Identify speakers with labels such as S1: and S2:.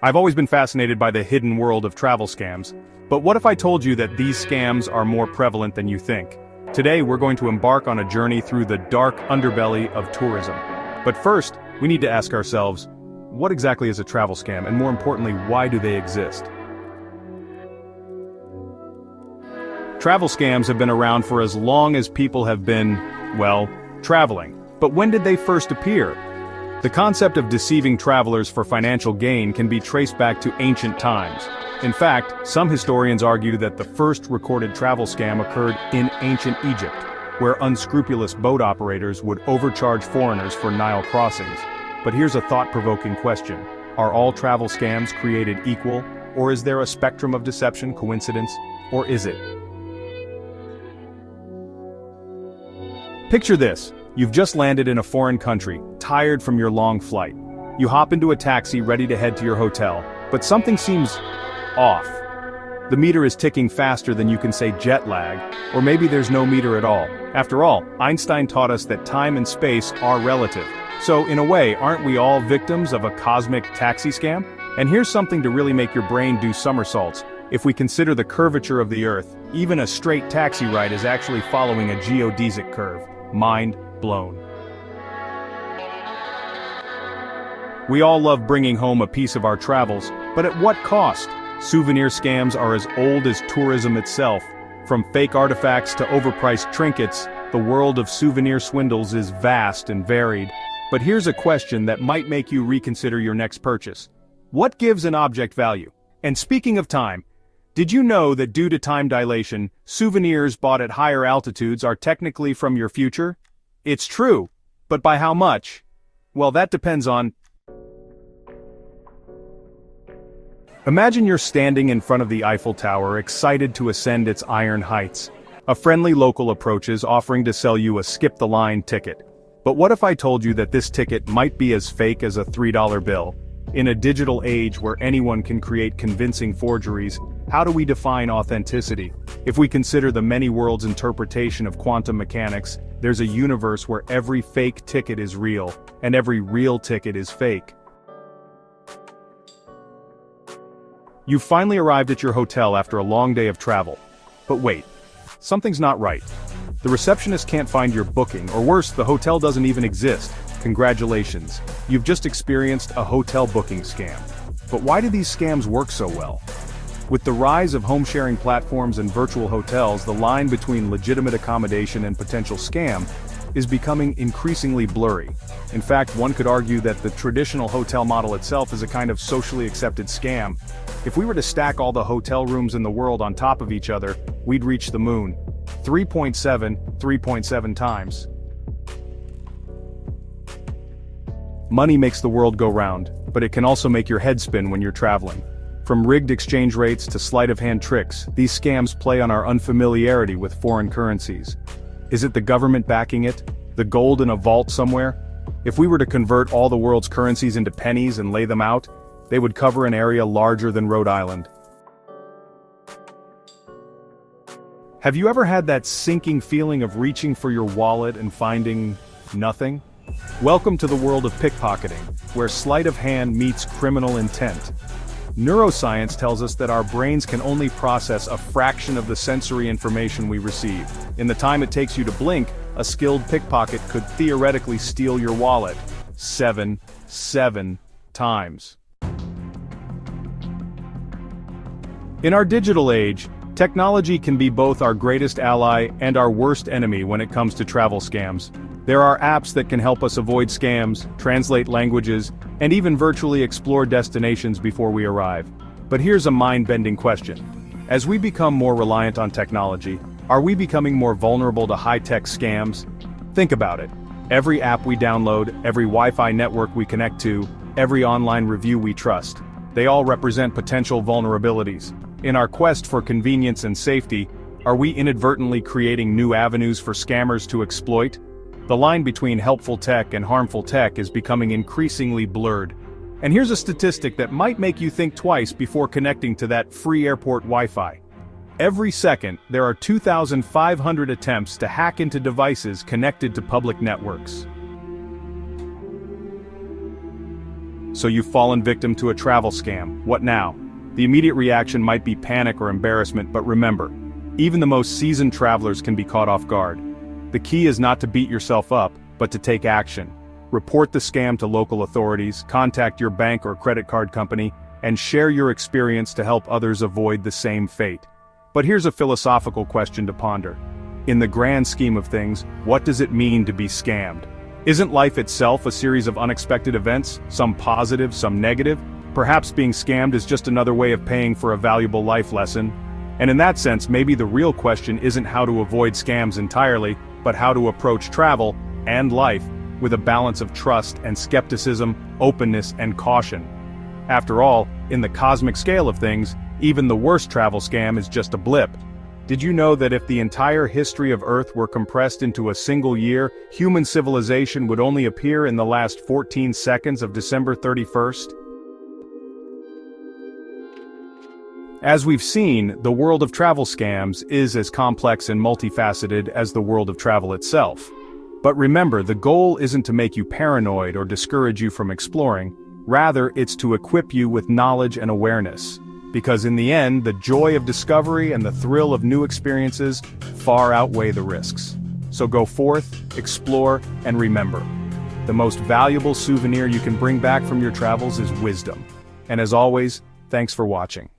S1: I've always been fascinated by the hidden world of travel scams, but what if I told you that these scams are more prevalent than you think? Today we're going to embark on a journey through the dark underbelly of tourism. But first, we need to ask ourselves, what exactly is a travel scam, and more importantly, why do they exist? Travel scams have been around for as long as people have been, well, traveling. But when did they first appear? The concept of deceiving travelers for financial gain can be traced back to ancient times. In fact, some historians argue that the first recorded travel scam occurred in ancient Egypt, where unscrupulous boat operators would overcharge foreigners for Nile crossings. But here's a thought-provoking question. Are all travel scams created equal, or is there a spectrum of deception, coincidence, or is it? Picture this. You've just landed in a foreign country, tired from your long flight. You hop into a taxi ready to head to your hotel, but something seems off. The meter is ticking faster than you can say jet lag, or maybe there's no meter at all. After all, Einstein taught us that time and space are relative. So in a way, aren't we all victims of a cosmic taxi scam? And here's something to really make your brain do somersaults. If we consider the curvature of the Earth, even a straight taxi ride is actually following a geodesic curve. Mind blown. We all love bringing home a piece of our travels, but at what cost? Souvenir scams are as old as tourism itself. From fake artifacts to overpriced trinkets, the world of souvenir swindles is vast and varied. But here's a question that might make you reconsider your next purchase. What gives an object value? And speaking of time, did you know that due to time dilation, souvenirs bought at higher altitudes are technically from your future? It's true, but by how much? Well, that depends on... Imagine you're standing in front of the Eiffel Tower, excited to ascend its iron heights. A friendly local approaches, offering to sell you a skip-the-line ticket. But what if I told you that this ticket might be as fake as a $3 bill? In a digital age where anyone can create convincing forgeries, how do we define authenticity? If we consider the many worlds interpretation of quantum mechanics, there's a universe where every fake ticket is real, and every real ticket is fake. You've finally arrived at your hotel after a long day of travel. But wait, something's not right. The receptionist can't find your booking, or worse, the hotel doesn't even exist. Congratulations, you've just experienced a hotel booking scam. But why do these scams work so well? With the rise of home-sharing platforms and virtual hotels, the line between legitimate accommodation and potential scam is becoming increasingly blurry. In fact, one could argue that the traditional hotel model itself is a kind of socially accepted scam. If we were to stack all the hotel rooms in the world on top of each other, we'd reach the moon. 3.7 times. Money makes the world go round, but it can also make your head spin when you're traveling. From rigged exchange rates to sleight-of-hand tricks, these scams play on our unfamiliarity with foreign currencies. Is it the government backing it? The gold in a vault somewhere? If we were to convert all the world's currencies into pennies and lay them out, they would cover an area larger than Rhode Island. Have you ever had that sinking feeling of reaching for your wallet and finding nothing? Welcome to the world of pickpocketing, where sleight of hand meets criminal intent. Neuroscience tells us that our brains can only process a fraction of the sensory information we receive. In the time it takes you to blink, a skilled pickpocket could theoretically steal your wallet 7 times. In our digital age, technology can be both our greatest ally and our worst enemy when it comes to travel scams. There are apps that can help us avoid scams, translate languages, and even virtually explore destinations before we arrive. But here's a mind-bending question. As we become more reliant on technology, are we becoming more vulnerable to high-tech scams? Think about it. Every app we download, every Wi-Fi network we connect to, every online review we trust, they all represent potential vulnerabilities. In our quest for convenience and safety, are we inadvertently creating new avenues for scammers to exploit? The line between helpful tech and harmful tech is becoming increasingly blurred. And here's a statistic that might make you think twice before connecting to that free airport Wi-Fi. Every second, there are 2,500 attempts to hack into devices connected to public networks. So you've fallen victim to a travel scam. What now? The immediate reaction might be panic or embarrassment, but remember, even the most seasoned travelers can be caught off guard. The key is not to beat yourself up, but to take action. Report the scam to local authorities, contact your bank or credit card company, and share your experience to help others avoid the same fate. But here's a philosophical question to ponder. In the grand scheme of things, what does it mean to be scammed? Isn't life itself a series of unexpected events, some positive, some negative? Perhaps being scammed is just another way of paying for a valuable life lesson. And in that sense, maybe the real question isn't how to avoid scams entirely, but how to approach travel and life with a balance of trust and skepticism, openness and caution. After all, in the cosmic scale of things, even the worst travel scam is just a blip. Did you know that if the entire history of Earth were compressed into a single year, human civilization would only appear in the last 14 seconds of December 31st? As we've seen, the world of travel scams is as complex and multifaceted as the world of travel itself. But remember, the goal isn't to make you paranoid or discourage you from exploring, rather it's to equip you with knowledge and awareness. Because in the end, the joy of discovery and the thrill of new experiences far outweigh the risks. So go forth, explore, and remember. The most valuable souvenir you can bring back from your travels is wisdom. And as always, thanks for watching.